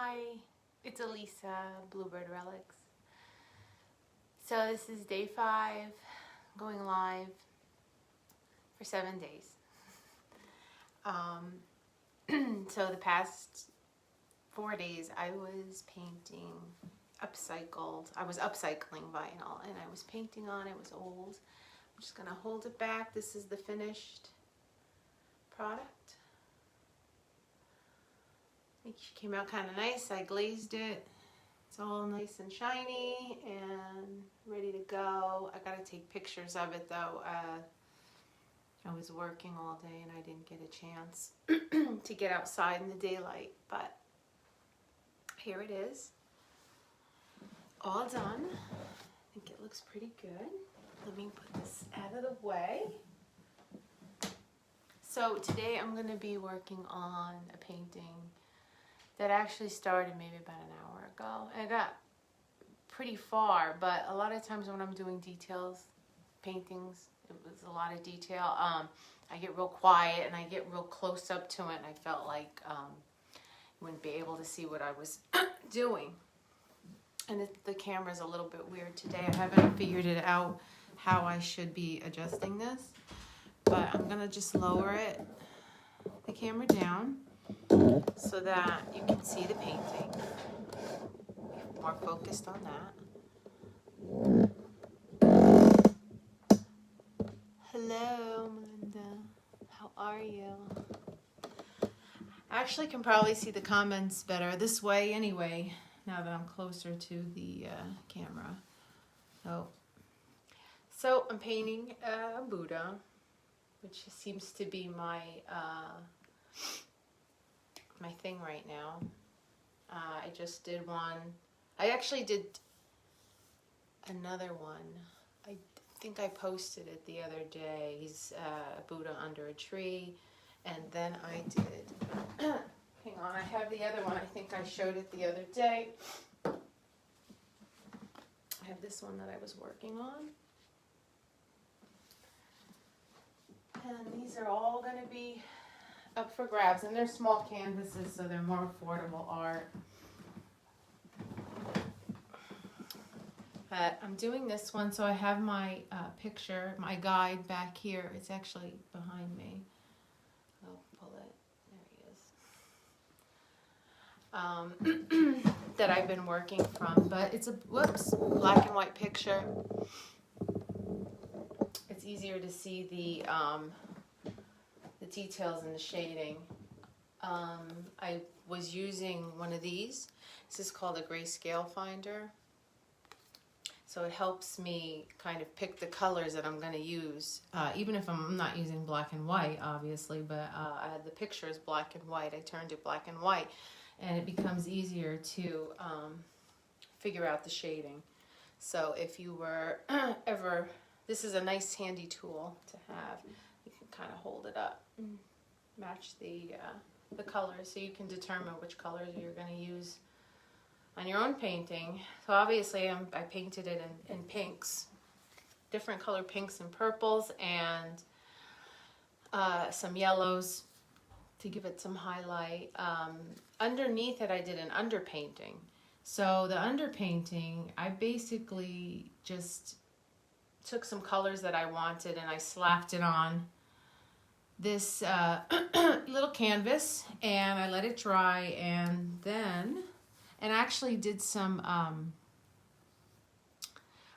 Hi, it's Elisa, Bluebird Relics. So this is day 5, going live for 7 days. So the past 4 days I was painting I was upcycling vinyl and I was painting on it. It was old. I'm just gonna hold it back. This is the finished product. I think she came out kind of nice. I glazed it. It's all nice and shiny and ready to go. I gotta take pictures of it though. I was working all day and I didn't get a chance to get outside in the daylight, but here it is. All done. I think it looks pretty good. Let me put this out of the way. So today I'm going to be working on a painting that actually started maybe about an hour ago. And I got pretty far, but a lot of times when I'm doing paintings, it was a lot of detail. I get real quiet and I get real close up to it, and I felt like you wouldn't be able to see what I was doing. And the camera's a little bit weird today. I haven't figured it out how I should be adjusting this, but I'm gonna just lower the camera down so that you can see the painting. Be more focused on that. Hello, Melinda. How are you? I actually can probably see the comments better this way anyway, now that I'm closer to the camera. So I'm painting a Buddha, which seems to be my my thing right now. I just did one. I actually did another one. I think I posted it the other day. He's a Buddha under a tree. And then I did, hang on, I have the other one. I think I showed it the other day. I have this one that I was working on. And these are all going to be up for grabs. And they're small canvases, so they're more affordable art. But I'm doing this one, so I have my picture, my guide back here. It's actually behind me. I'll pull it. There he is. That I've been working from, but it's a black and white picture. It's easier to see the details and the shading. I was using one of these. This is called a grayscale finder. So it helps me kind of pick the colors that I'm going to use, even if I'm not using black and white, obviously, but the picture is black and white. I turned it black and white, and it becomes easier to figure out the shading. So if you were ever, this is a nice handy tool to have. You can kind of hold it up, match the colors, so you can determine which colors you're going to use on your own painting. So obviously I painted it in pinks, different color pinks and purples, and some yellows to give it some highlight. Underneath it I did an underpainting. So the underpainting, I basically just took some colors that I wanted and I slapped it on this little canvas and I let it dry, and I actually did some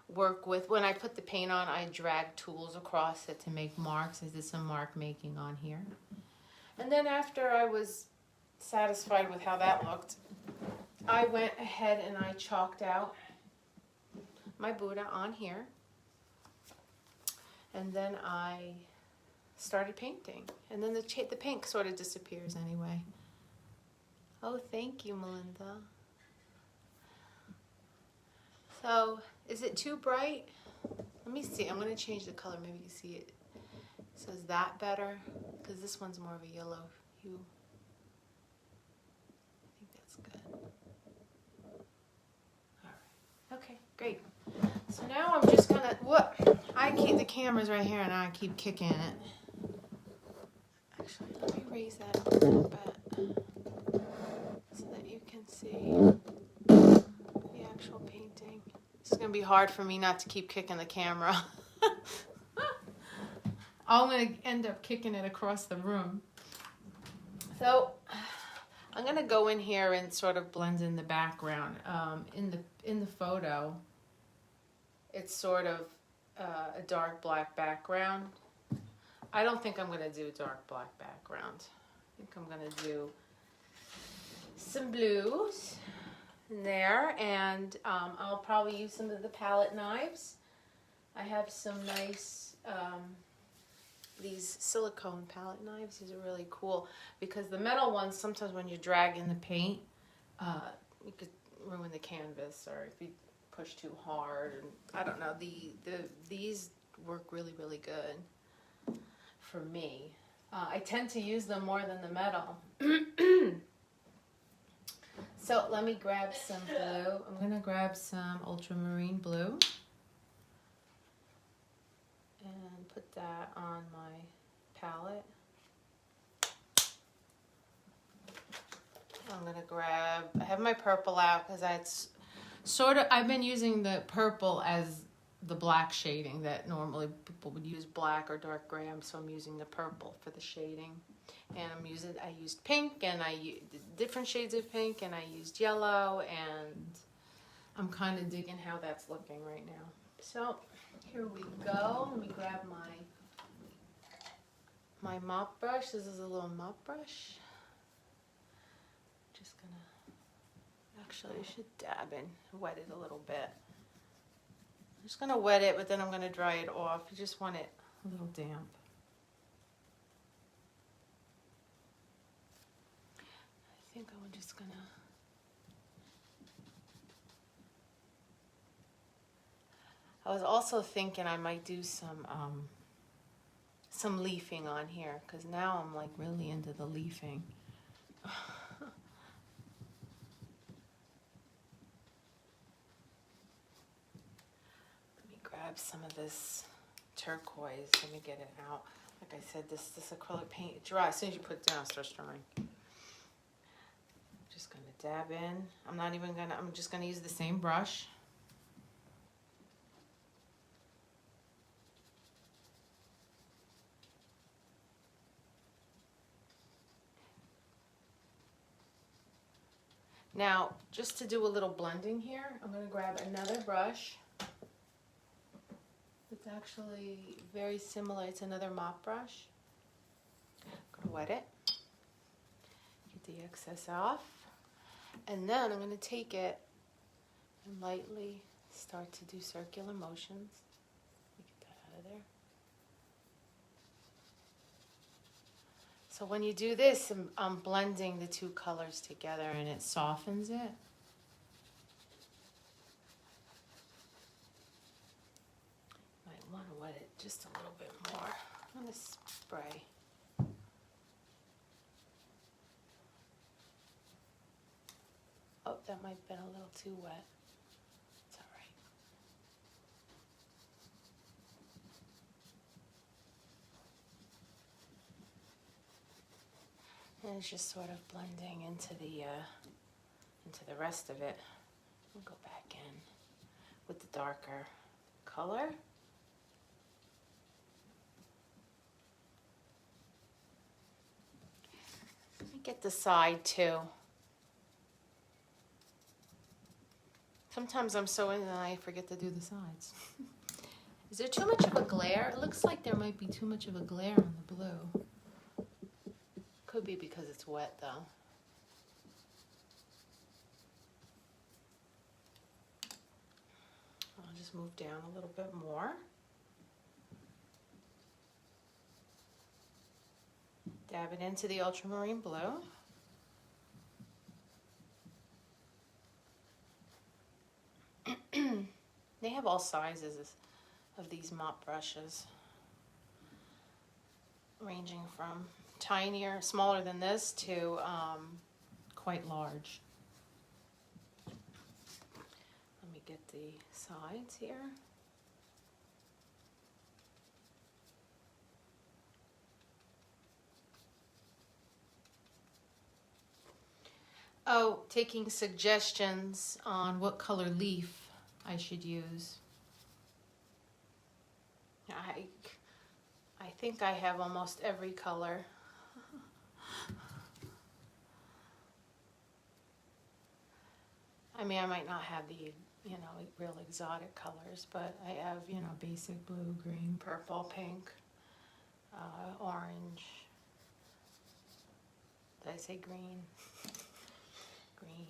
work with, when I put the paint on, I dragged tools across it to make marks. I did some mark making on here. And then after I was satisfied with how that looked, I went ahead and I chalked out my Buddha on here. And then I started painting. And then the pink sort of disappears anyway. Oh, thank you, Melinda. So, is it too bright? Let me see. I'm going to change the color. Maybe you can see it. So is that better? Because this one's more of a yellow hue. I think that's good. All right. Okay, great. So now I'm just going to, the camera's right here and I keep kicking it. Actually, let me raise that a little bit so that you can see. see the actual painting. This is going to be hard for me not to keep kicking the camera. I'm going to end up kicking it across the room. So I'm going to go in here and sort of blend in the background. In the photo, it's sort of a dark black background. I don't think I'm going to do a dark black background. I think I'm going to do some blues in there, and I'll probably use some of the palette knives. I have some nice, these silicone palette knives. These are really cool because the metal ones, sometimes when you drag in the paint, you could ruin the canvas, or if you push too hard. And I don't know, these work really, really good for me. I tend to use them more than the metal. So let me grab some blue. I'm going to grab some ultramarine blue and put that on my palette. I'm going to grab, I have my purple out because I've been using the purple as the black shading that normally people would use black or dark gray. So I'm using the purple for the shading. And I used pink, and I used different shades of pink, and I used yellow, and I'm kind of digging how that's looking right now. So here we go. Let me grab my mop brush. This is a little mop brush. Just gonna, actually I should dab in, wet it a little bit. I'm just gonna wet it, but then I'm gonna dry it off. You just want it a little damp. I think I'm just gonna, I was also thinking I might do some leafing on here, because now I'm like really into the leafing. Let me grab some of this turquoise. Let me get it out. Like I said, this acrylic paint, it dries. As soon as you put it down, it starts drying. Just gonna dab in. I'm just gonna use the same brush. Now, just to do a little blending here, I'm gonna grab another brush. It's actually very similar. It's another mop brush. I'm gonna wet it. Get the excess off. And then I'm going to take it and lightly start to do circular motions. Let me get that out of there. So when you do this, I'm blending the two colors together, and it softens it. Might want to wet it just a little bit more. I'm going to spray. Oh, that might have been a little too wet. It's all right. And it's just sort of blending into the rest of it. We'll go back in with the darker color. Let me get the side too. Sometimes I'm so in that I forget to do the sides. Is there too much of a glare? It looks like there might be too much of a glare on the blue. Could be because it's wet though. I'll just move down a little bit more. Dab it into the ultramarine blue. They have all sizes of these mop brushes, ranging from smaller than this, to quite large. Let me get the sides here. Oh, taking suggestions on what color leaf I should use. I think I have almost every color. I mean, I might not have the, real exotic colors, but I have, basic blue, green, purple, pink, orange. Did I say green? Green.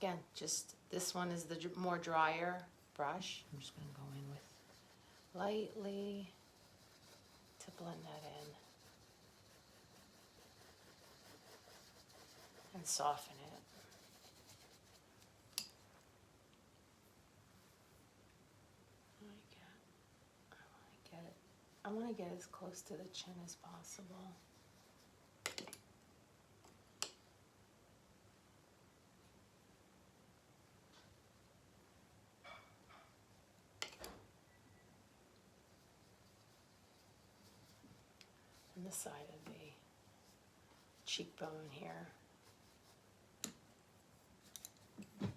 Again, just this one is the more drier brush. I'm just going to go in with lightly to blend that in and soften it. I want to get as close to the chin as possible. And the side of the cheekbone here. Let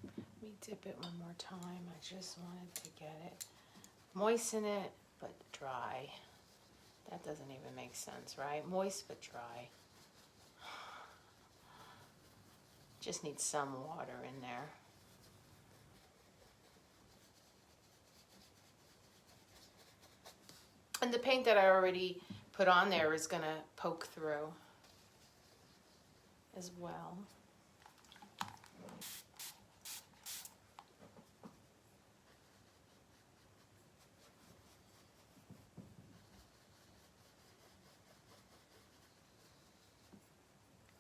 me dip it one more time. I just wanted to get it, moisten it, but dry. That doesn't even make sense, right? Moist but dry. Just need some water in there. And the paint that I already put on there is going to poke through as well.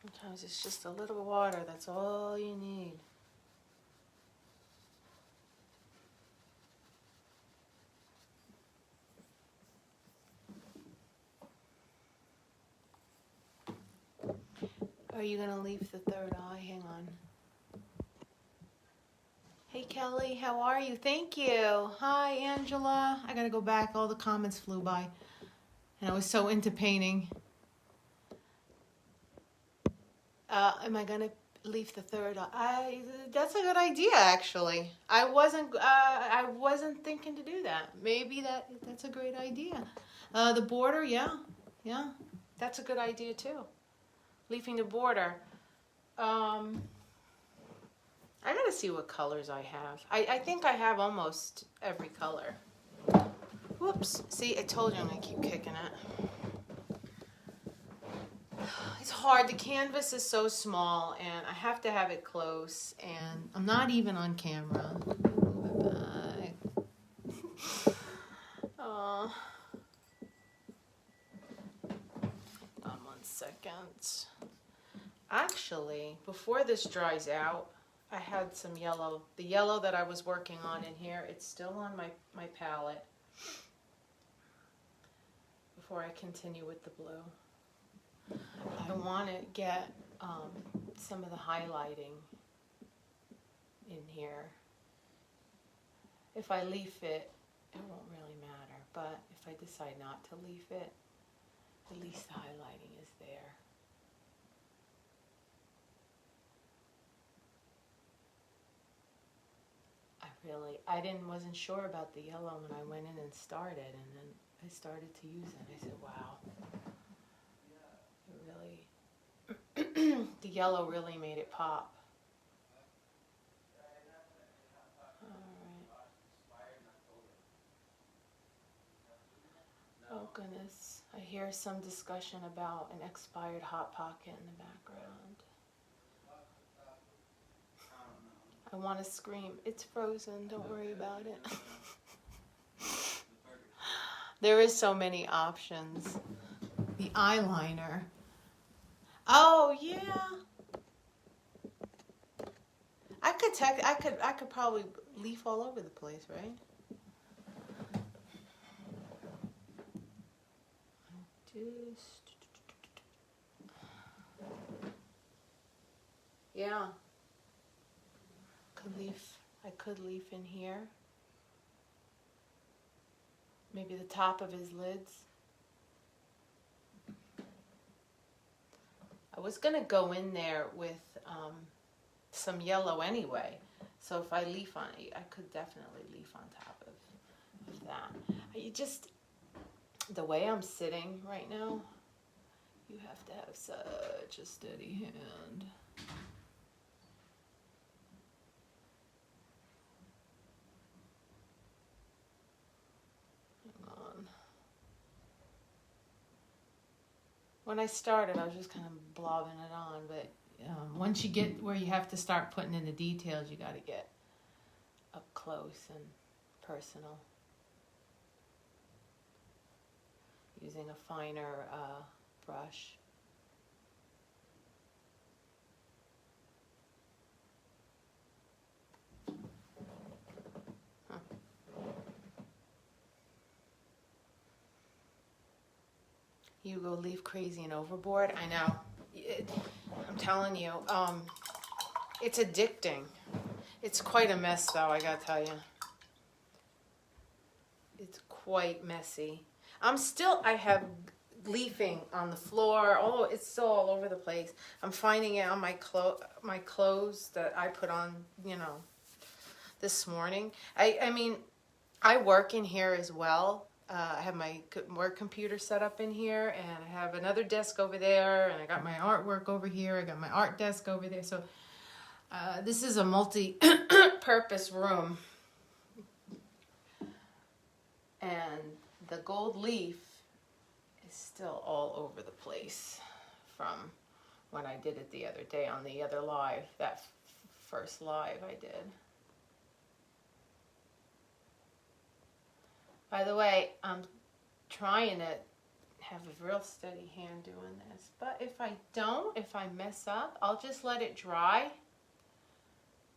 Sometimes it's just a little water, that's all you need. Are you going to leave the third eye? Hang on. Hey Kelly, how are you? Thank you. Hi Angela. I got to go back. All the comments flew by. And I was so into painting. Am I going to leave the third eye? That's a good idea, actually. I wasn't thinking to do that. Maybe that's a great idea. The border, yeah. That's a good idea too. Leaving the border. I gotta see what colors I have. I think I have almost every color. Whoops. See, I told you I'm gonna keep kicking it. It's hard. The canvas is so small and I have to have it close and I'm not even on camera. Move it back. Hold on 1 second. Actually, before this dries out, I had some yellow. The yellow that I was working on in here, it's still on my palette. Before I continue with the blue. I want to get some of the highlighting in here. If I leaf it, it won't really matter. But if I decide not to leaf it, at least the highlighting is there. I wasn't sure about the yellow when I went in and started, and then I started to use it. I said, wow. The yellow really made it pop. Alright. Oh goodness, I hear some discussion about an expired Hot Pocket in the background. I want to scream, it's frozen, don't worry about it. There is so many options. The eyeliner. Oh yeah. I could probably leaf all over the place, right? Yeah. I could leaf in here. Maybe the top of his lids. I was gonna go in there with some yellow anyway. So if I leaf on it, I could definitely leaf on top of that. You just, the way I'm sitting right now, you have to have such a steady hand. Hang on. When I started, I was just kind of blobbing it on, but once you get where you have to start putting in the details, you got to get up close and personal. Using a finer brush. Huh. You go leaf crazy and overboard. I know. I'm telling you, it's addicting. It's quite a mess, though, I gotta tell you. It's quite messy. I have leafing on the floor. Oh, it's still all over the place. I'm finding it on my clothes that I put on, this morning. I mean, I work in here as well. I have my work computer set up in here, and I have another desk over there, and I got my artwork over here. I got my art desk over there. So this is a multi-purpose room. And the gold leaf is still all over the place from when I did it the other day on the other live, that first live I did. By the way, I'm trying to have a real steady hand doing this, but if I mess up, I'll just let it dry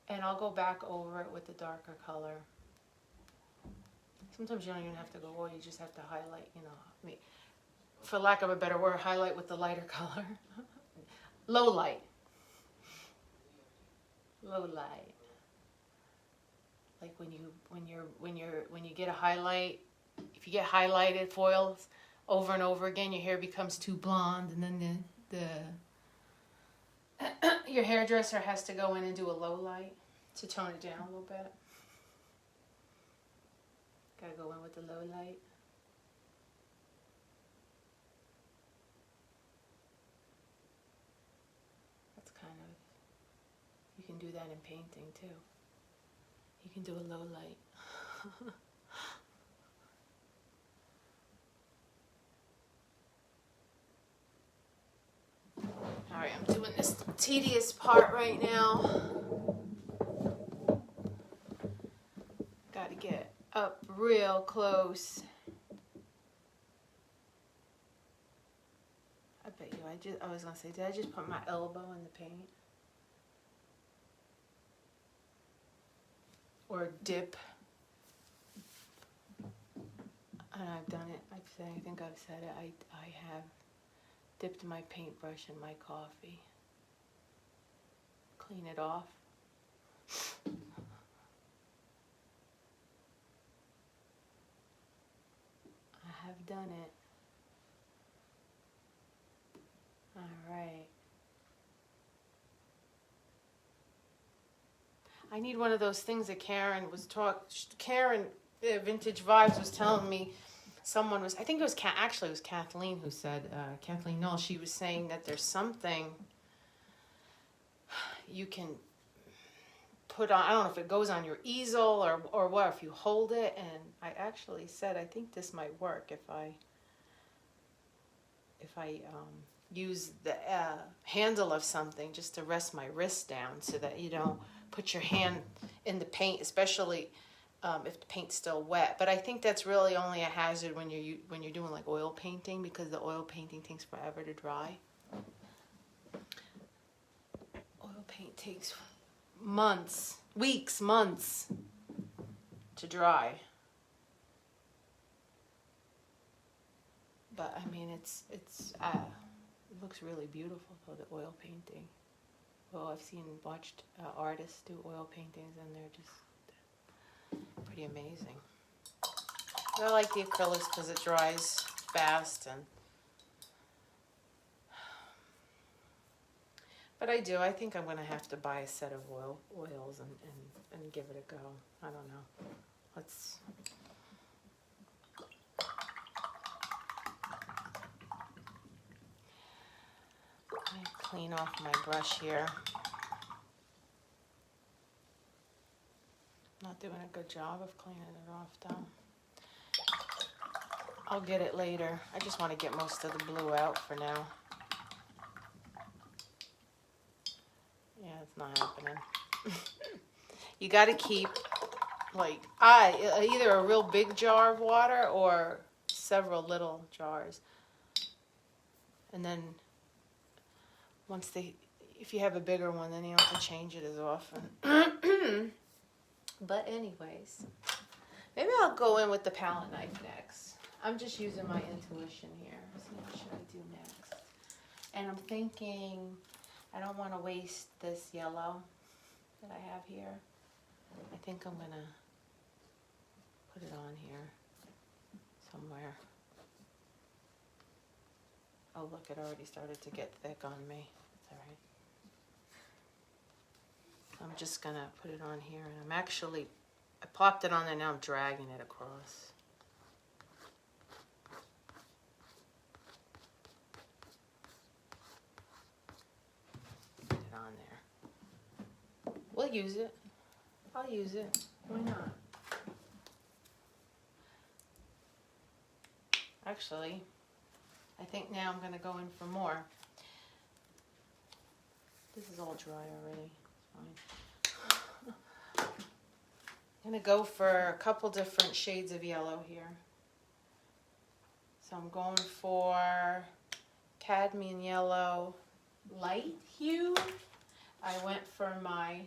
and I'll go back over it with the darker color. Sometimes you don't even have to go, you just have to highlight, for lack of a better word, highlight with the lighter color. Low light. Low light. Like when you get a highlight, if you get highlighted foils over and over again, your hair becomes too blonde, and then your hairdresser has to go in and do a low light to tone it down a little bit. Gotta go in with the low light. That's kind of, you can do that in painting too. You can do a low light. Alright, I'm doing this tedious part right now. Gotta get up real close. I bet you, I was gonna say, did I just put my elbow in the paint? Or dip. And I've done it. I think I've said it. I have dipped my paintbrush in my coffee. Clean it off. I have done it. All right. I need one of those things that Karen, Vintage Vibes was telling me. I think it was Kathleen who said, Kathleen Knoll, she was saying that there's something you can put on, I don't know if it goes on your easel or what, if you hold it, and I actually said, I think this might work if I use the handle of something just to rest my wrist down so that you don't put your hand in the paint, especially if the paint's still wet. But I think that's really only a hazard when you're doing like oil painting, because the oil painting takes forever to dry. Oil paint takes months, weeks, months to dry. But I mean, it looks really beautiful though, the oil painting. Well, I've watched artists do oil paintings, and they're just pretty amazing. I like the acrylics because it dries fast, and But I do. I think I'm going to have to buy a set of oils and give it a go. I don't know. Let's... Let me clean off my brush here. Not doing a good job of cleaning it off though. I'll get it later. I just want to get most of the blue out for now. Yeah, it's not happening. You got to keep, like, either a real big jar of water or several little jars. And then if you have a bigger one, then you don't have to change it as often. But anyways, maybe I'll go in with the palette knife next. I'm just using my intuition here. So what should I do next? And I'm thinking I don't want to waste this yellow that I have here. I think I'm going to put it on here somewhere. Oh, look, it already started to get thick on me. It's all right. I'm just going to put it on here. And I plopped it on there, now I'm dragging it across. Put it on there. We'll use it. I'll use it. Why not? Actually, I think now I'm going to go in for more. This is all dry already. It's fine. I'm going to go for a couple different shades of yellow here. So I'm going for cadmium yellow light hue. I went for my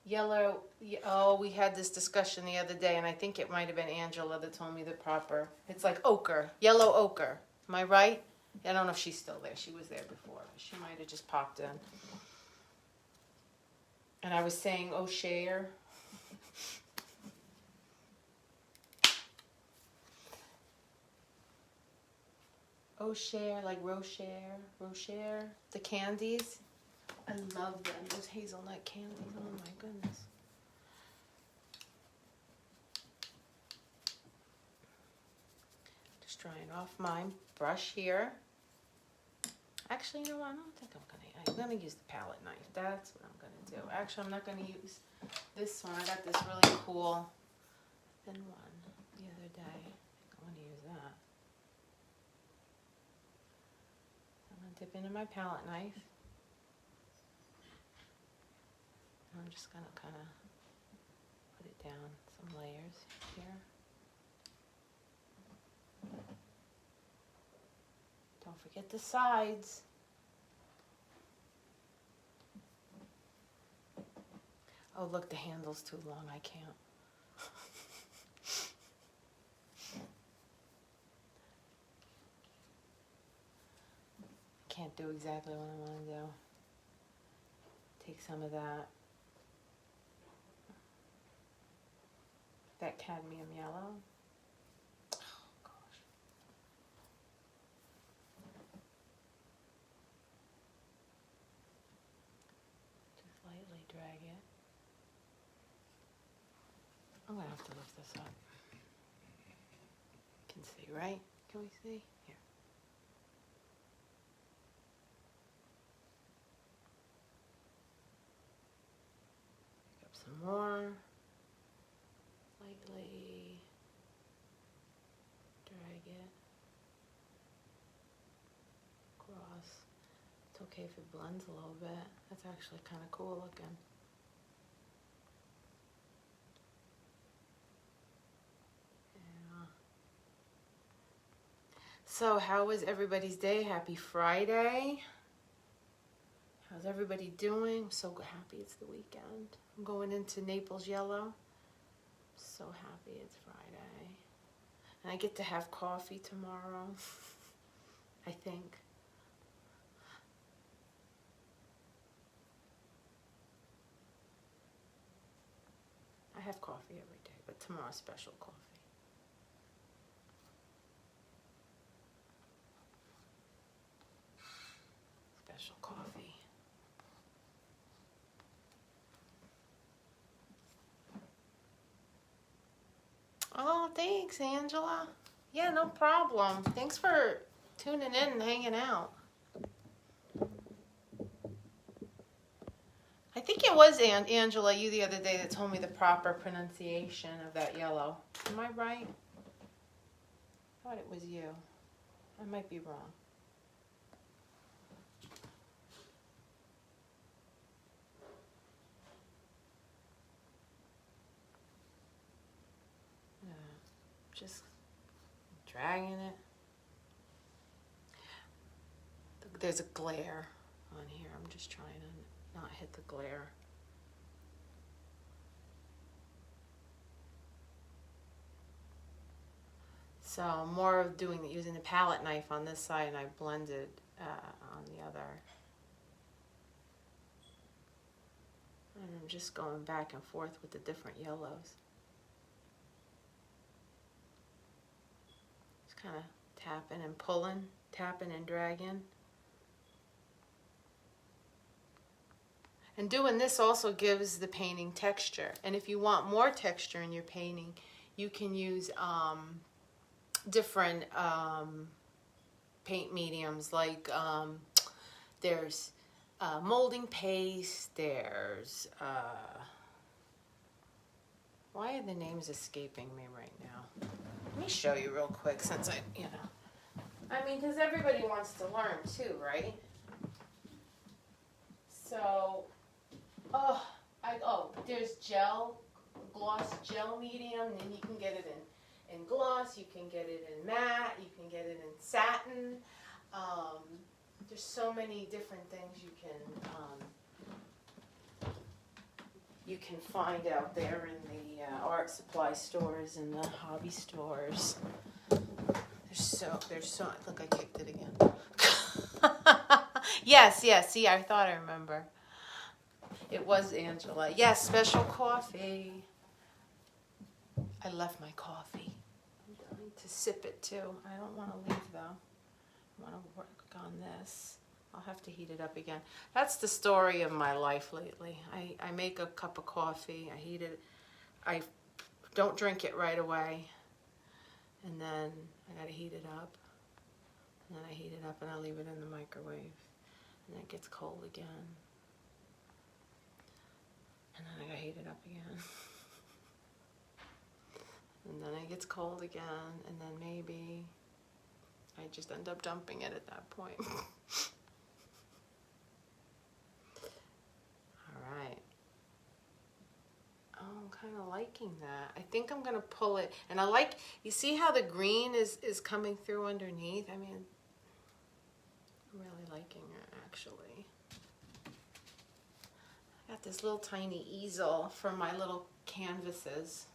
yellow. Oh, we had this discussion the other day, and I think it might have been Angela that told me the proper. It's like ochre, yellow ochre. Am I right? I don't know if she's still there. She was there before. She might have just popped in. And I was saying O'Share. O'Share, like Rocher, the candies. I love them, those hazelnut candies. Oh my goodness. Just drying off my brush here. Actually, you know what? I don't think I'm gonna use the palette knife. That's what I'm gonna do. Actually, I'm not gonna use this one. I got this really cool thin one the other day. I think I'm gonna use that. I'm gonna dip into my palette knife. I'm just going to kind of put it down some layers here. Don't forget the sides. Oh, look, the handle's too long. I can't. Can't do exactly what I want to do. Take some of that cadmium yellow. Oh gosh. Just lightly drag it. I'm gonna have to lift this up. You can see, right? Can we see? Here. Pick up some more. Lightly drag it across. It's okay if it blends a little bit. That's actually kind of cool looking. Yeah. So how was everybody's day? Happy Friday. How's everybody doing? I'm so happy it's the weekend. I'm going into Naples Yellow. So happy it's Friday. And I get to have coffee tomorrow, I think. I have coffee every day, but tomorrow's special coffee. Special coffee. Thanks, Angela. Yeah, no problem. Thanks for tuning in and hanging out. I think it was Angela, you the other day that told me the proper pronunciation of that yellow. Am I right? I thought it was you. I might be wrong. Just dragging it. There's a glare on here. I'm just trying to not hit the glare. So more of using the palette knife on this side, and I blended on the other. And I'm just going back and forth with the different yellows. Just kind of tapping and pulling, tapping and dragging. And doing this also gives the painting texture. And if you want more texture in your painting, you can use different paint mediums. Like there's molding paste, there's... why are the names escaping me right now? Let me show you real quick since I mean, because everybody wants to learn too, right? So... there's gel, gloss gel medium, and you can get it in gloss, you can get it in matte, you can get it in satin. There's so many different things you can find out there in the art supply stores and the hobby stores. There's so, look, I kicked it again. Yes, see, I thought I remember. It was Angela. Yes, special coffee. I left my coffee. I'm going to sip it too. I don't want to leave though. I want to work on this. I'll have to heat it up again. That's the story of my life lately. I make a cup of coffee. I heat it. I don't drink it right away. And then I got to heat it up. And then I heat it up and I leave it in the microwave. And then it gets cold again. And then I gotta heat it up again. And then it gets cold again, and then maybe I just end up dumping it at that point. Alright. Oh, I'm kind of liking that. I think I'm gonna pull it, and I like, you see how the green is coming through underneath? I mean, I'm really liking it, actually. Got this little tiny easel for my little canvases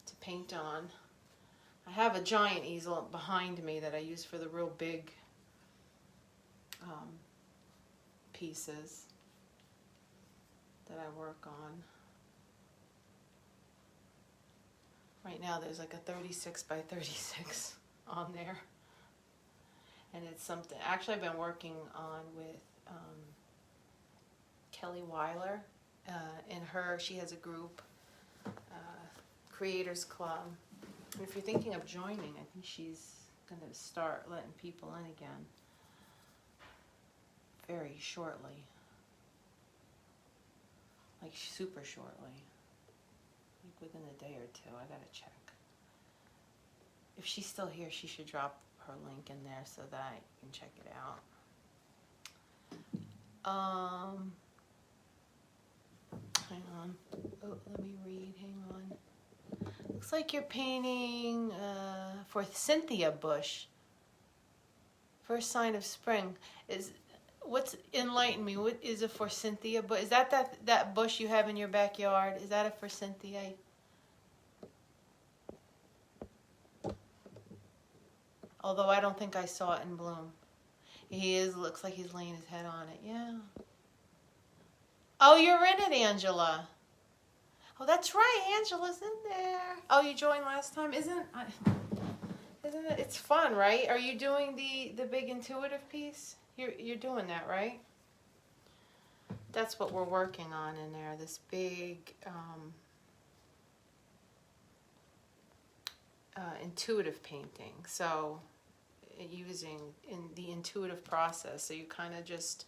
to paint on. I have a giant easel behind me that I use for the real big pieces that I work on. Right now there's like a 36 by 36 on there. And it's something, actually I've been working on with Kelly Weiler, she has a group, Creators Club. And if you're thinking of joining, I think she's going to start letting people in again very shortly, like super shortly, like within a day or two. I gotta check. If she's still here, she should drop her link in there so that you can check it out. Hang on. Oh, let me read. Hang on. Looks like you're painting for Cynthia Bush. First sign of spring. Enlighten me. What is it for Cynthia? But is that bush you have in your backyard? Is that it for Cynthia? Although I don't think I saw it in bloom. Looks like he's laying his head on it. Yeah. Oh, you're in it, Angela. Oh, that's right. Angela's in there. Oh, you joined last time. Isn't it? It's fun, right? Are you doing the big intuitive piece? You're doing that, right? That's what we're working on in there. This big intuitive painting. So using in the intuitive process. So you kind of just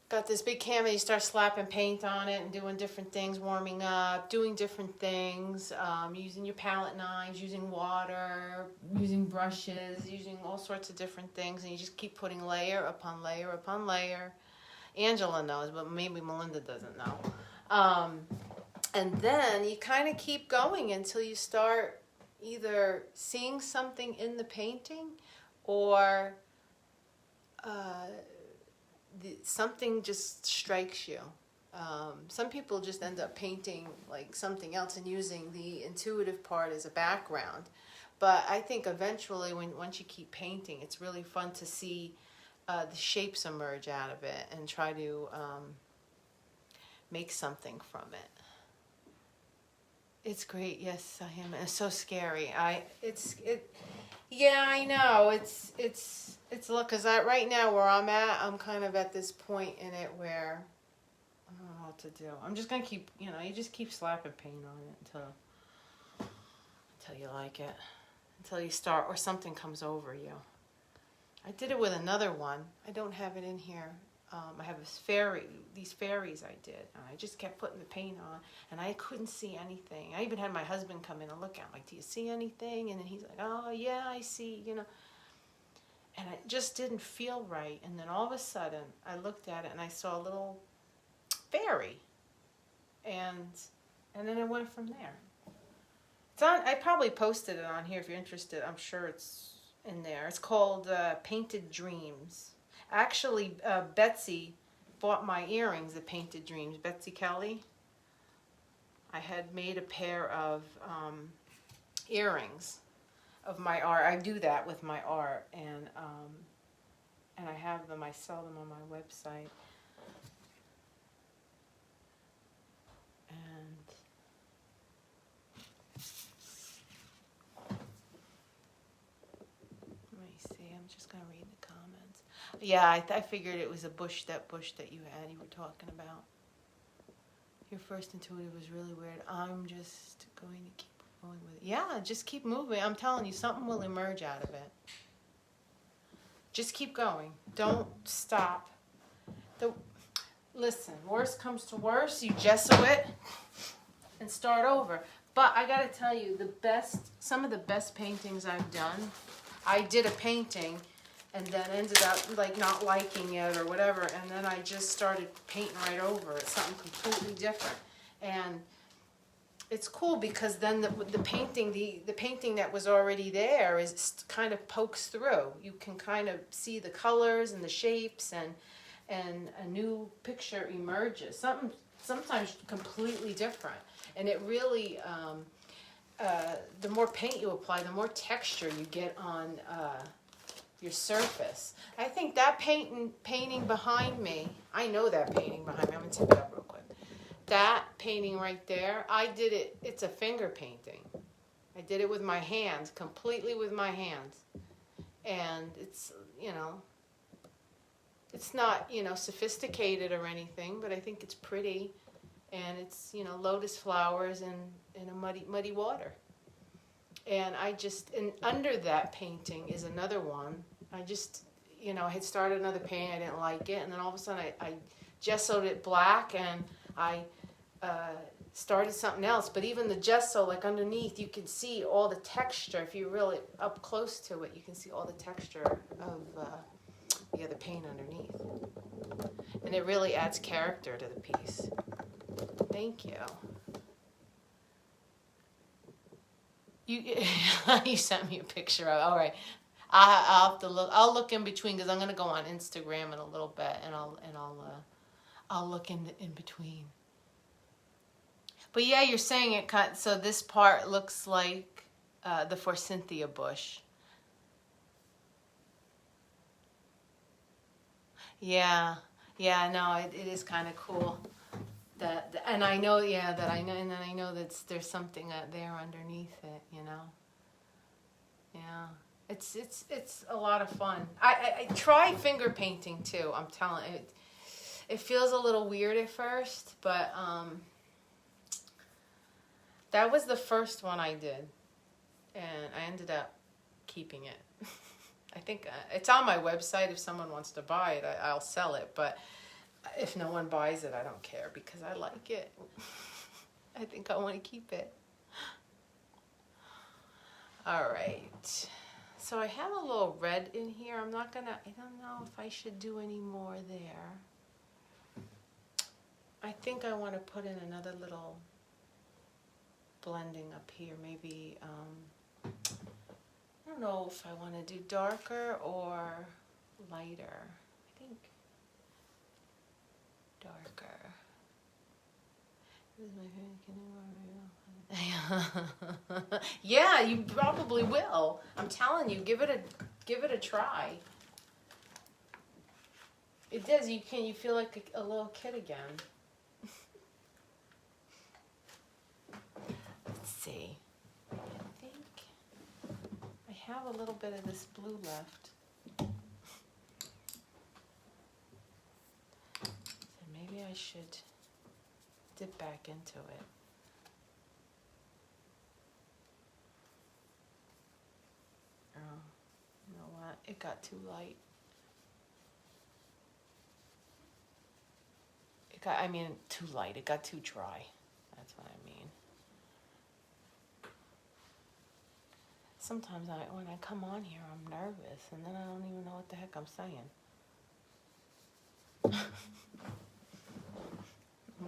got this big canvas, you start slapping paint on it and doing different things, warming up, doing different things, using your palette knives, using water, using brushes, using all sorts of different things, and you just keep putting layer upon layer upon layer. Angela knows, but maybe Melinda doesn't know. And then you kind of keep going until you start either seeing something in the painting or something just strikes you. Some people just end up painting like something else and using the intuitive part as a background. But I think eventually, once you keep painting, it's really fun to see the shapes emerge out of it and try to make something from it. It's great. Yes, I am. It's so scary. Yeah, I know. It's look, because right now where I'm at, I'm kind of at this point in it where I don't know what to do. I'm just gonna keep, you just keep slapping paint on it until you like it, until you start, or something comes over you. I did it with another one. I don't have it in here. I have these fairies I did, and I just kept putting the paint on, and I couldn't see anything. I even had my husband come in and look at it. I'm like, do you see anything? And then he's like, oh, yeah, I see, And it just didn't feel right. And then all of a sudden, I looked at it, and I saw a little fairy. And then it went from there. It's on. I probably posted it on here if you're interested. I'm sure it's in there. It's called Painted Dreams. Actually, Betsy bought my earrings, the Painted Dreams. Betsy Kelly. I had made a pair of earrings of my art. I do that with my art, and I have them. I sell them on my website. And let me see. I'm just gonna read the comments. Yeah, I figured it was a bush that you were talking about. Your first intuitive was really weird. I'm just going to keep going with it. Yeah, just keep moving. I'm telling you, something will emerge out of it. Just keep going. Don't stop. Listen, worst comes to worst, you gesso it and start over. But I gotta tell you, some of the best paintings I've done, I did a painting and then ended up like not liking it or whatever, and then I just started painting right over it, something completely different. And it's cool because then the painting, the painting that was already there is kind of pokes through. You can kind of see the colors and the shapes, and a new picture emerges. Sometimes completely different, and it really. The more paint you apply, the more texture you get on your surface. I think that painting behind me, I know that painting behind me. I'm going to tip it up real quick. That painting right there, I did it, it's a finger painting. I did it with my hands, completely with my hands. And it's, it's not, sophisticated or anything, but I think it's pretty. And it's, lotus flowers in a muddy water. And and under that painting is another one. I just, I had started another painting, I didn't like it, and then all of a sudden I gessoed it black, and I started something else. But even the gesso, like underneath, you can see all the texture. If you're really up close to it, you can see all the texture of the other paint underneath. And it really adds character to the piece. Thank you. You sent me a picture of it. All right. I'll have to look. I'll look in between because I'm going to go on Instagram in a little bit, and I'll look in between. But yeah, you're saying it cut. So this part looks like the Forsythia bush. Yeah. No, it is kind of cool. And I know, and then I know that there's something there underneath it, Yeah, it's a lot of fun. I try finger painting too. I'm telling you, it feels a little weird at first, but that was the first one I did. and I ended up keeping it. I think it's on my website. If someone wants to buy it, I'll sell it. But if no one buys it, I don't care because I like it. I think I want to keep it. All right. So I have a little red in here. I don't know if I should do any more there. I think I want to put in another little blending up here. Maybe, I don't know if I want to do darker or lighter. I think darker. Yeah, you probably will. I'm telling you, give it a try. It does. You feel like a little kid again. Let's see. I think I have a little bit of this blue left. So maybe I should dip back into it. Oh, you know what? It got too light. Too light. It got too dry. That's what I mean. Sometimes when I come on here, I'm nervous, and then I don't even know what the heck I'm saying. I'm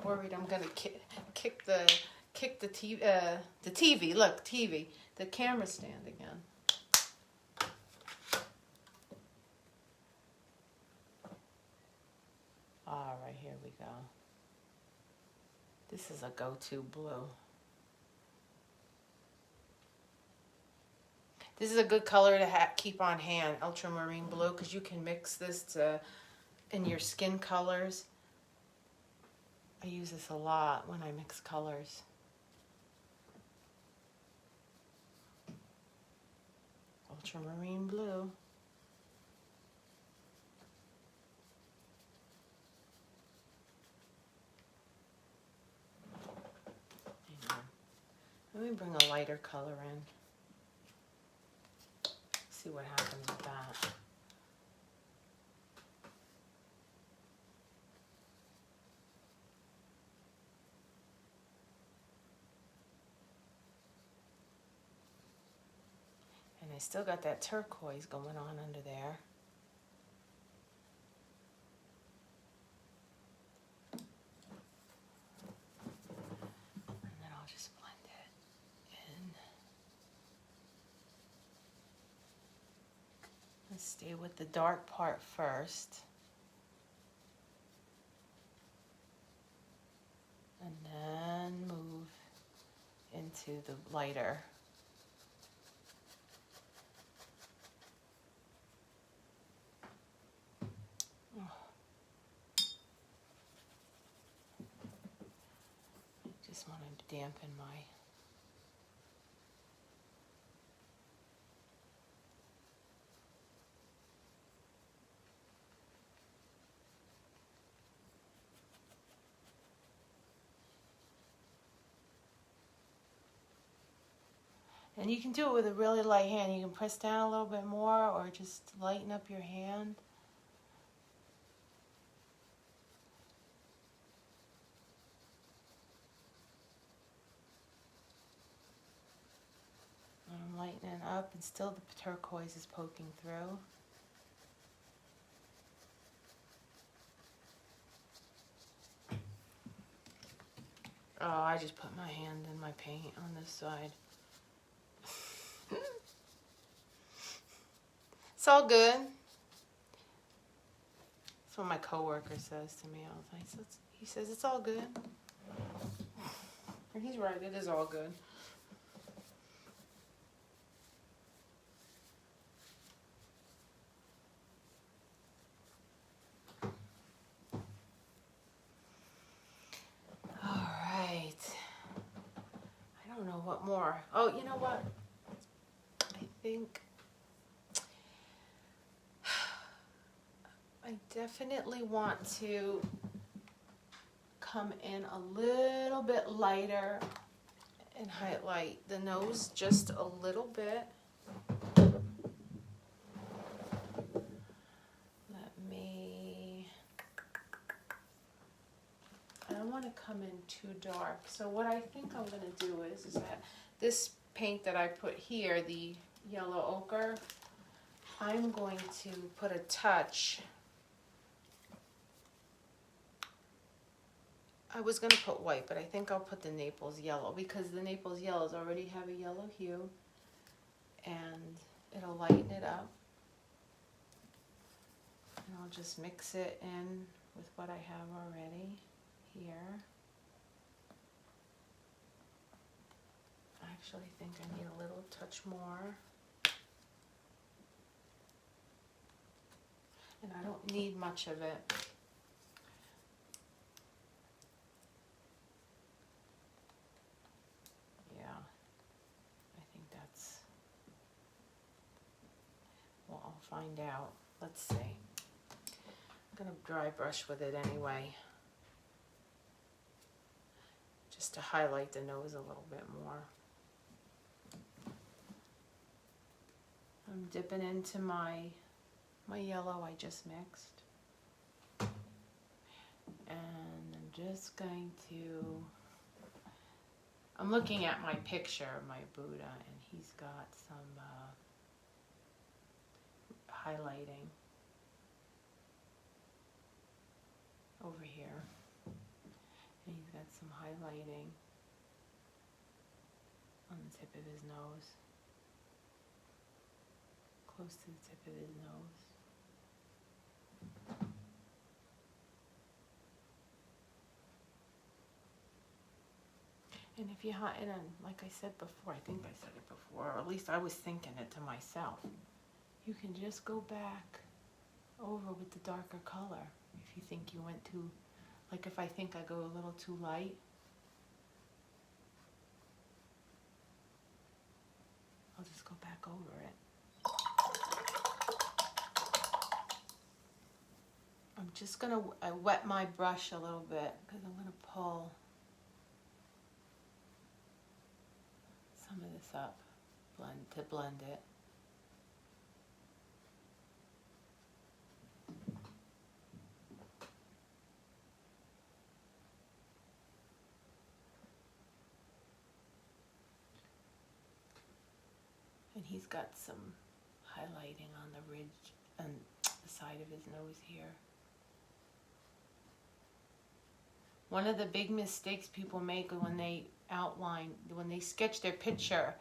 worried I'm gonna kick the TV. Look, TV, the camera stand again. All right, here we go. This is a go-to blue. This is a good color to keep on hand, ultramarine blue, because you can mix this in your skin colors. I use this a lot when I mix colors. Ultramarine blue. Let me bring a lighter color in. See what happens with that. And I still got that turquoise going on under there. Let's stay with the dark part first. And then move into the lighter. Just want to dampen my and you can do it with a really light hand. You can press down a little bit more or just lighten up your hand. I'm lightening up and still the turquoise is poking through. Oh, I just put my hand in my paint on this side. It's all good. That's what my coworker says to me all the time. He says it's all good. And he's right, it is all good. All right. I don't know what more. Oh, you know what? I think I definitely want to come in a little bit lighter and highlight the nose just a little bit. I don't want to come in too dark. So what I think I'm going to do is that this paint that I put here, the yellow ochre, I'm going to put a touch. I was going to put white, but I think I'll put the Naples yellow because the Naples yellows already have a yellow hue and it'll lighten it up. And I'll just mix it in with what I have already here. I actually think I need a little touch more. And I don't need much of it. Yeah, I think that's, well, I'll find out. Let's see. I'm gonna dry brush with it anyway, just to highlight the nose a little bit more. I'm dipping into my yellow I just mixed. And I'm just going to, I'm looking at my picture of my Buddha and he's got some highlighting over here. And he's got some highlighting on the tip of his nose. Close to the tip of his nose. And if you, and like I said before, I think I said it before, or at least I was thinking it to myself, you can just go back over with the darker color if you think you went too, like if I think I go a little too light, I'll just go back over it. I'm just gonna, I wet my brush a little bit because I'm gonna pull some of this up, blend it. And he's got some highlighting on the ridge and the side of his nose here. One of the big mistakes people make when they outline, when they sketch their picture,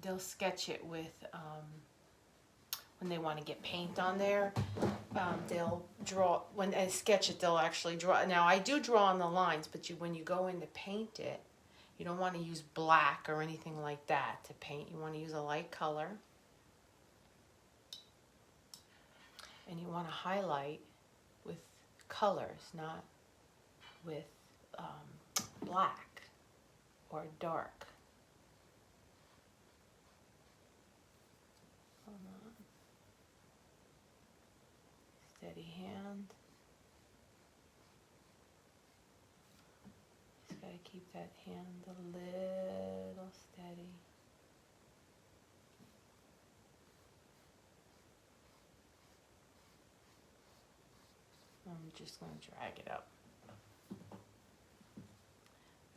they'll sketch it with, when they want to get paint on there, they'll draw, when they sketch it, they'll actually draw. Now, I do draw on the lines, but when you go in to paint it, you don't want to use black or anything like that to paint. You want to use a light color. And you want to highlight with colors, not with black or dark. Hold on. Steady hand. Just gotta keep that hand a little steady. I'm just gonna drag it up.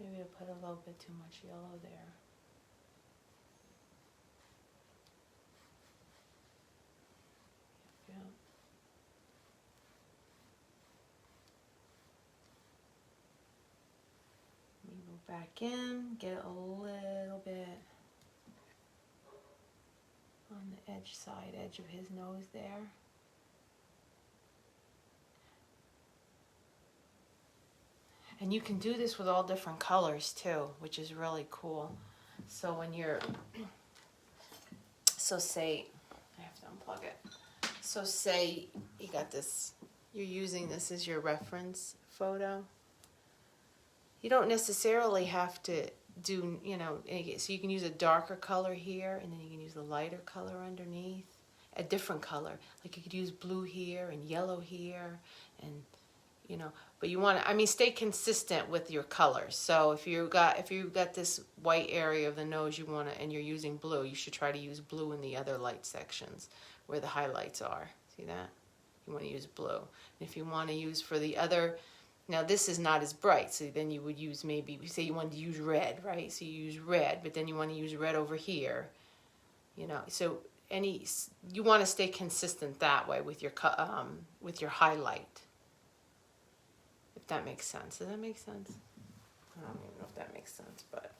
Maybe I put a little bit too much yellow there. Yeah. Let me go back in, get a little bit on the edge of his nose there. And you can do this with all different colors too, which is really cool. So when you're, so say, I have to unplug it. So say you got this, you're using this as your reference photo. You don't necessarily have to do, you know, so you can use a darker color here and then you can use the lighter color underneath, a different color. Like you could use blue here and yellow here and you know, but you want to, I mean, stay consistent with your colors. So if you've got this white area of the nose you want to, and you're using blue, you should try to use blue in the other light sections where the highlights are. See that? You want to use blue. If you want to use for the other, now this is not as bright, so then you would use, maybe, say you wanted to use red, right? So you use red, but then you want to use red over here, you know. So you want to stay consistent that way with your highlight. If that makes sense. Does that make sense? I don't even know if that makes sense, but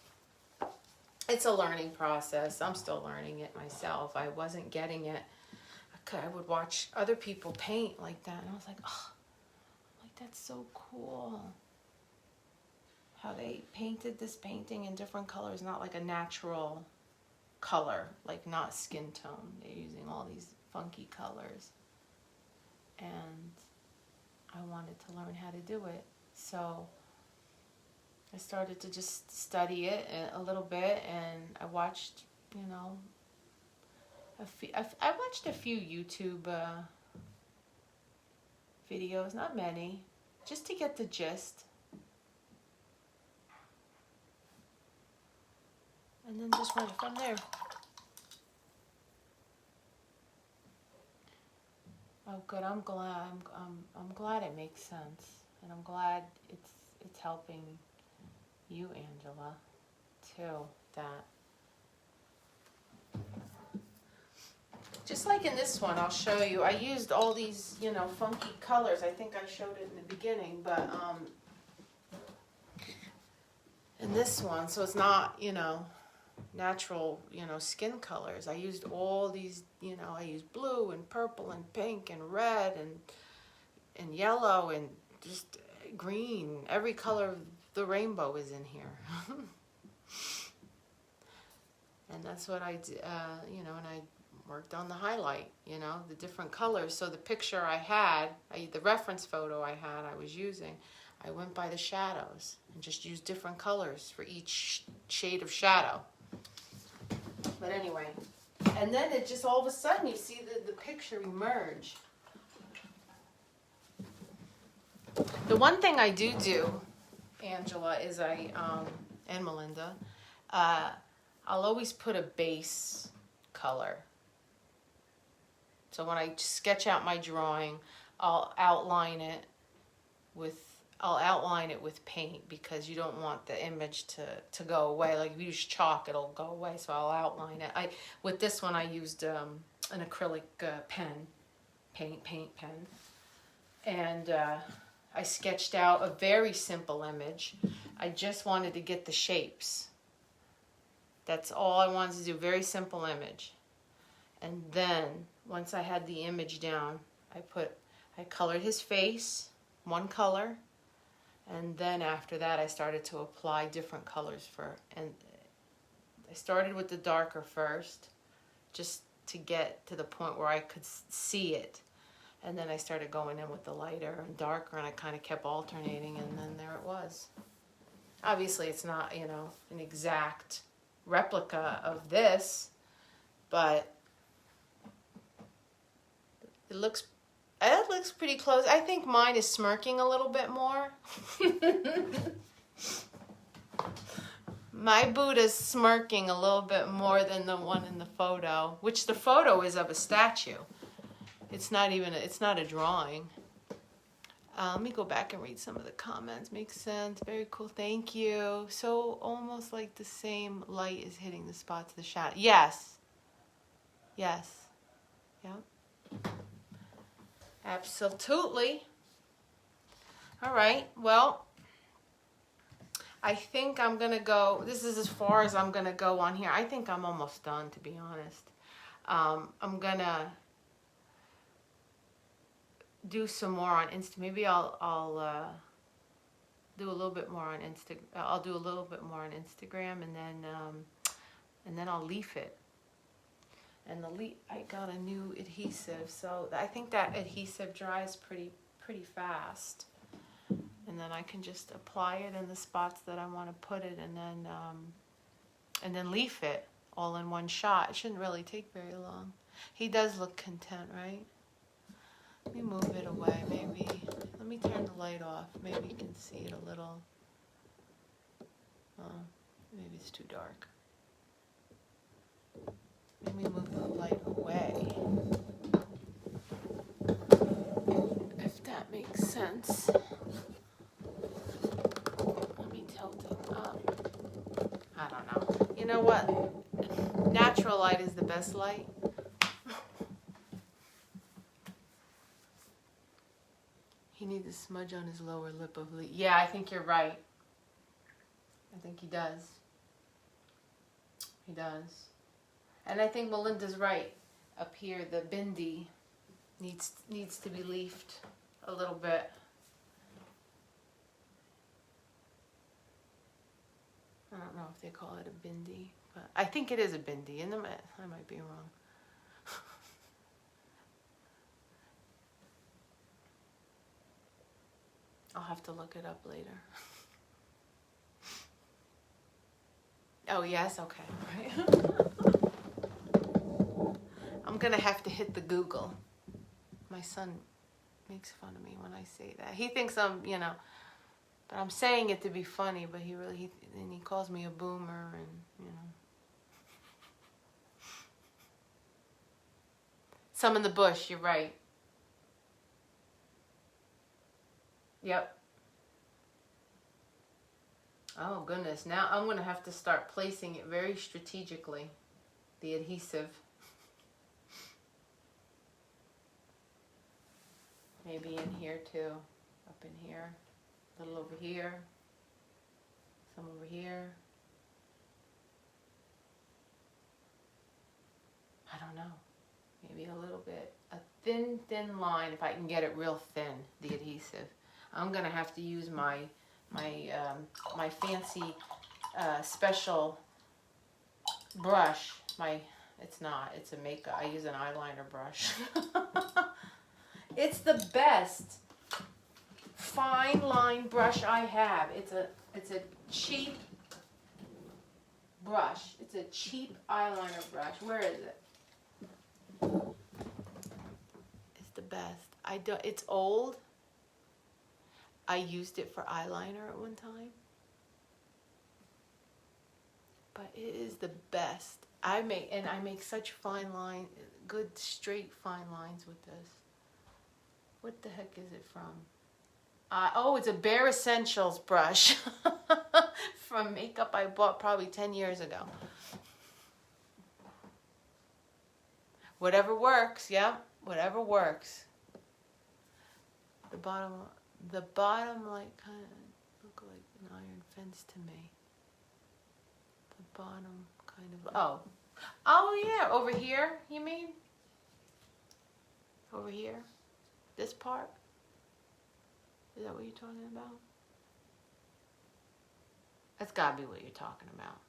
it's a learning process. I'm still learning it myself. I wasn't getting it. I would watch other people paint like that, and I was like, oh, that's so cool. How they painted this painting in different colors, not like a natural color, like not skin tone. They're using all these funky colors. And I wanted to learn how to do it. So I started to just study it a little bit, and I watched, you know, I watched a few YouTube videos, not many, just to get the gist. And then just went from there. Oh, good. I'm glad. I'm glad it makes sense, and I'm glad it's helping you, Angela, too. That. Just like in this one, I'll show you. I used all these, you know, funky colors. I think I showed it in the beginning, but in this one, so it's not, you know, natural, you know, skin colors. I used all these, you know, I used blue and purple and pink and red and yellow and just green. Every color of the rainbow is in here. And that's what I did, you know, and I worked on the highlight, you know, the different colors. So the picture I had, the reference photo I had, I was using, I went by the shadows and just used different colors for each shade of shadow. But anyway, and then it just all of a sudden you see the picture emerge. The one thing I do, Angela, is and Melinda, I'll always put a base color. So when I sketch out my drawing, I'll outline it with paint, because you don't want the image to go away. Like if you use chalk, it'll go away. So I'll outline it. With this one, I used an acrylic paint pen, and I sketched out a very simple image. I just wanted to get the shapes. That's all I wanted to do. Very simple image. And then once I had the image down, I colored his face, one color. And then after that, I started to apply different colors and I started with the darker first, just to get to the point where I could see it. And then I started going in with the lighter and darker, and I kind of kept alternating, and then there it was. Obviously, it's not, you know, an exact replica of this, but it looks pretty close. I think mine is smirking a little bit more. My Buddha's smirking a little bit more than the one in the photo, which the photo is of a statue. It's not a drawing. Let me go back and read some of the comments. Makes sense. Very cool. Thank you. So almost like the same light is hitting the spots of the shadow. Yes. Yes. Yep. Absolutely. All right. Well, I think I'm going to go. This is as far as I'm going to go on here. I think I'm almost done, to be honest. I'm going to do some more on Insta. Maybe I'll do a little bit more on Insta. I'll do a little bit more on Instagram, and then I'll leaf it. And I got a new adhesive, so I think that adhesive dries pretty fast. And then I can just apply it in the spots that I want to put it, and then leaf it all in one shot. It shouldn't really take very long. He does look content, right? Let me move it away, maybe. Let Let me turn the light off. Maybe you can see it a little. Oh, maybe it's too dark. Let me move the light away. If that makes sense. Let me tilt it up. I don't know. You know what? Natural light is the best light. He needs a smudge on his lower lip of leaf. Yeah, I think you're right. I think he does. He does. And I think Melinda's right. Up here, the bindi needs to be leafed a little bit. I don't know if they call it a bindi, but I think it is a bindi. I might be wrong. I'll have to look it up later. Oh, yes? Okay. Right. I'm going to have to hit the Google. My son makes fun of me when I say that. He thinks I'm, but I'm saying it to be funny, but he calls me a boomer and, Some in the bush, you're right. Yep. Oh, goodness. Now I'm going to have to start placing it very strategically, the adhesive. Maybe in here, too. Up in here. A little over here. Some over here. I don't know. Maybe a little bit. A thin line, if I can get it real thin, the adhesive. I'm going to have to use my fancy special brush. It's a makeup. I use an eyeliner brush. It's the best fine line brush I have. It's a cheap brush. It's a cheap eyeliner brush. Where is it? It's the best. It's old. I used it for eyeliner at one time. But it is the best. I make such fine line, good straight fine lines with this. What the heck is it from? It's a Bare Essentials brush from makeup I bought probably 10 years ago. Whatever works, yeah, whatever works. The bottom like kind of look like an iron fence to me. The bottom kind of, oh yeah, over here, you mean? Over here? This part? Is that what you're talking about? That's gotta be what you're talking about.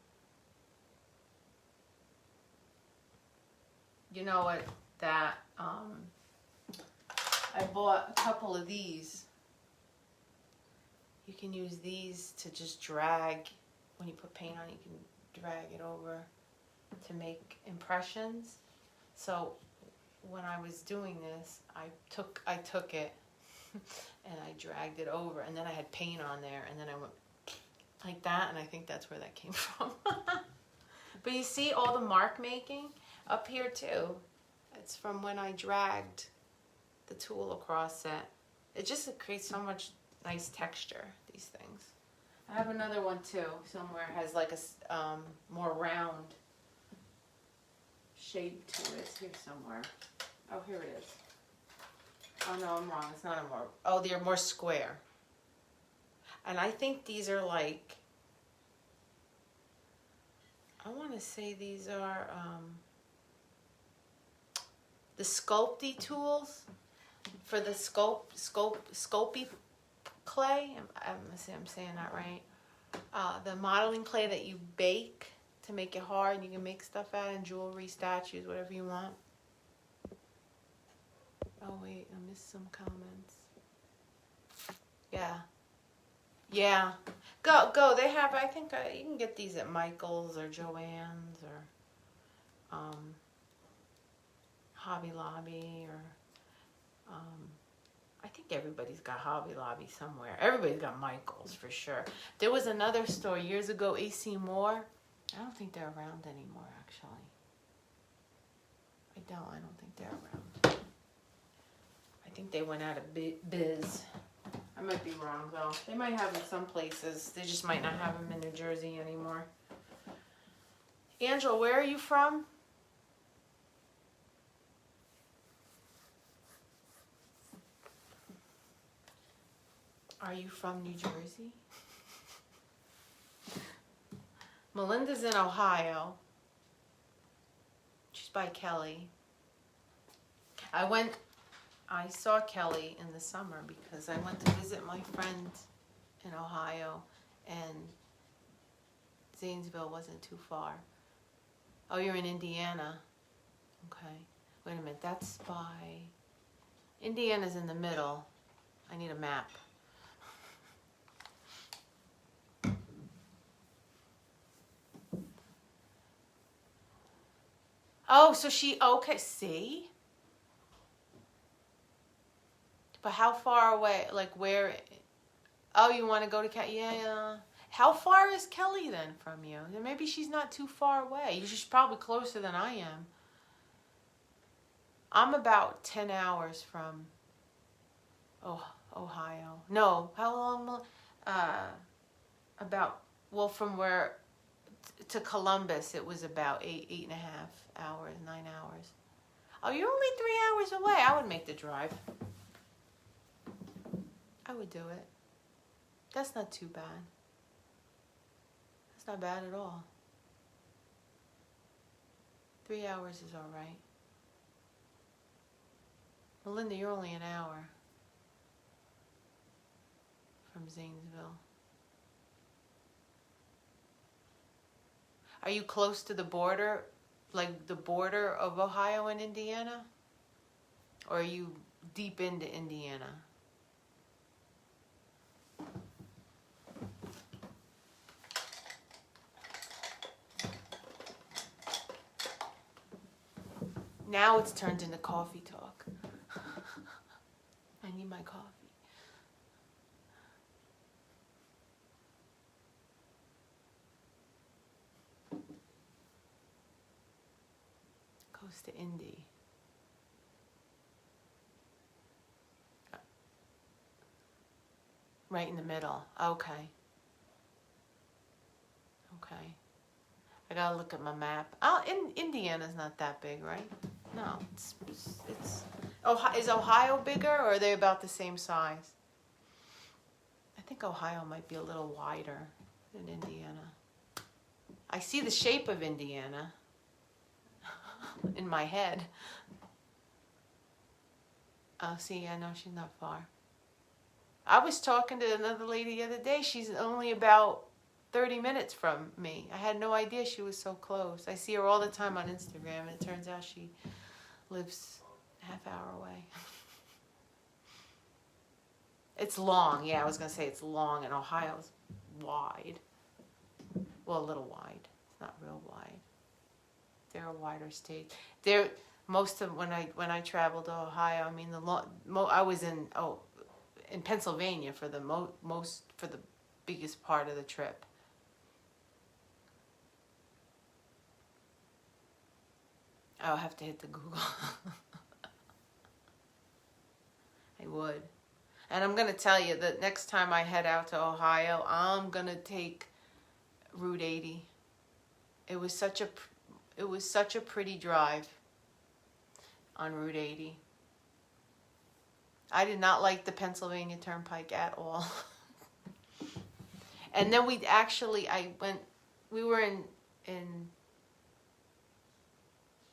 You know what, I bought a couple of these. You can use these to just drag, when you put paint on, you can drag it over to make impressions. So when I was doing this, I took it and I dragged it over, and then I had paint on there, and then I went like that, and I think that's where that came from. But you see all the mark making up here too. It's from when I dragged the tool across it. It just creates so much nice texture, these things. I have another one too, somewhere it has like a more round shape to it. It's here somewhere. Oh, here it is. Oh no, I'm wrong. It's not a more. Oh, they're more square. And I think these are like, I want to say these are the Sculpey tools for the Sculpey clay. I'm saying that right. The modeling clay that you bake to make it hard. You can make stuff out of jewelry, statues, whatever you want. Oh wait, I missed some comments. Yeah. Go. They have. I think you can get these at Michael's or Joann's or Hobby Lobby or I think everybody's got Hobby Lobby somewhere. Everybody's got Michael's for sure. There was another store years ago, AC Moore. I don't think they're around anymore, actually. I don't think they're around. I think they went out of biz. I might be wrong though. They might have them some places. They just might not have them in New Jersey anymore. Angela, where are you from? Are you from New Jersey? Melinda's in Ohio. She's by Kelly. I saw Kelly in the summer because I went to visit my friend in Ohio, and Zanesville wasn't too far. Oh, you're in Indiana. Okay. Wait a minute, that's by... Indiana's in the middle. I need a map. Oh, so okay, see? But how far away, like where, oh, you want to go to Kelly? Yeah. How far is Kelly then from you? Maybe she's not too far away. She's probably closer than I am. I'm about 10 hours from Ohio. No, how long? From where to Columbus, it was about 8.5 hours, 9 hours. Oh, you're only 3 hours away. I would make the drive. I would do it. That's not too bad. That's not bad at all. 3 hours is all right. Melinda, you're only an hour from Zanesville. Are you close to the border, like the border of Ohio and Indiana? Or are you deep into Indiana? Now it's turned into coffee talk. I need my coffee. Goes to Indy. Right in the middle. Okay. Okay. I gotta look at my map. Oh, Indiana's not that big, right? No, it's. Is Ohio bigger, or are they about the same size? I think Ohio might be a little wider than Indiana. I see the shape of Indiana in my head. Oh, see, I know she's not far. I was talking to another lady the other day. She's only about 30 minutes from me. I had no idea she was so close. I see her all the time on Instagram, and it turns out she lives a half hour away. It's long. Yeah, I was going to say it's long, and Ohio's wide. Well, a little wide. It's not real wide. They're a wider state. Most of when I traveled to Ohio, I mean I was in Pennsylvania for the for the biggest part of the trip. I'll have to hit the Google. I would. And I'm going to tell you that next time I head out to Ohio, I'm going to take Route 80. It was such a pretty drive on Route 80. I did not like the Pennsylvania Turnpike at all. And then we were in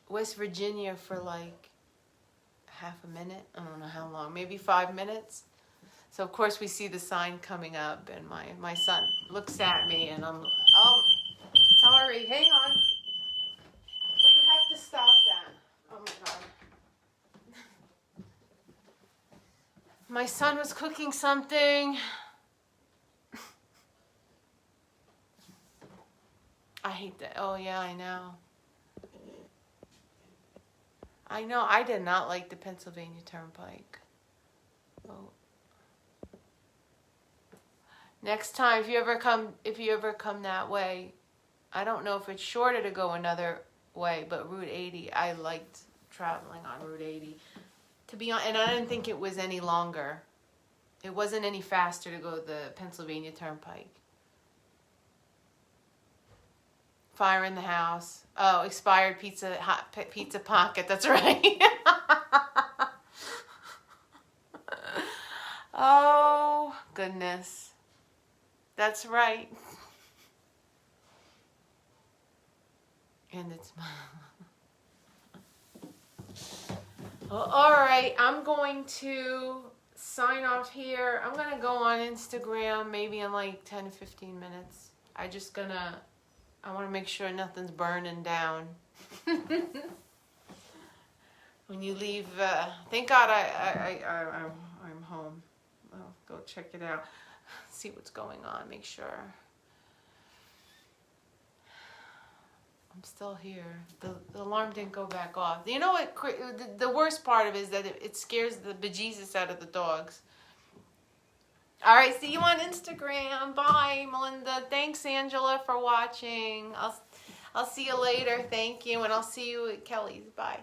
West Virginia for like half a minute. I don't know how long, maybe 5 minutes. So of course we see the sign coming up, and my son looks at me, and I'm, oh, sorry, hang on. Well, you have to stop that. Oh my God. My son was cooking something. I hate that. Oh yeah, I know. I know, I did not like the Pennsylvania Turnpike. Oh. Next time, if you ever come that way, I don't know if it's shorter to go another way, but Route 80, I liked traveling on Route 80. To be honest, and I didn't think it was any longer. It wasn't any faster to go the Pennsylvania Turnpike. Fire in the house. Oh, expired pizza pocket. That's right. Oh, goodness. That's right. And it's well, all right, I'm going to sign off here. I'm going to go on Instagram maybe in like 10 to 15 minutes. I want to make sure nothing's burning down. When you leave, thank God I'm home. I'll go check it out, see what's going on, make sure. I'm still here. The alarm didn't go back off. You know what? The worst part of it is that it scares the bejesus out of the dogs. All right, see you on Instagram. Bye, Melinda. Thanks, Angela, for watching. I'll see you later. Thank you, and I'll see you at Kelly's. Bye.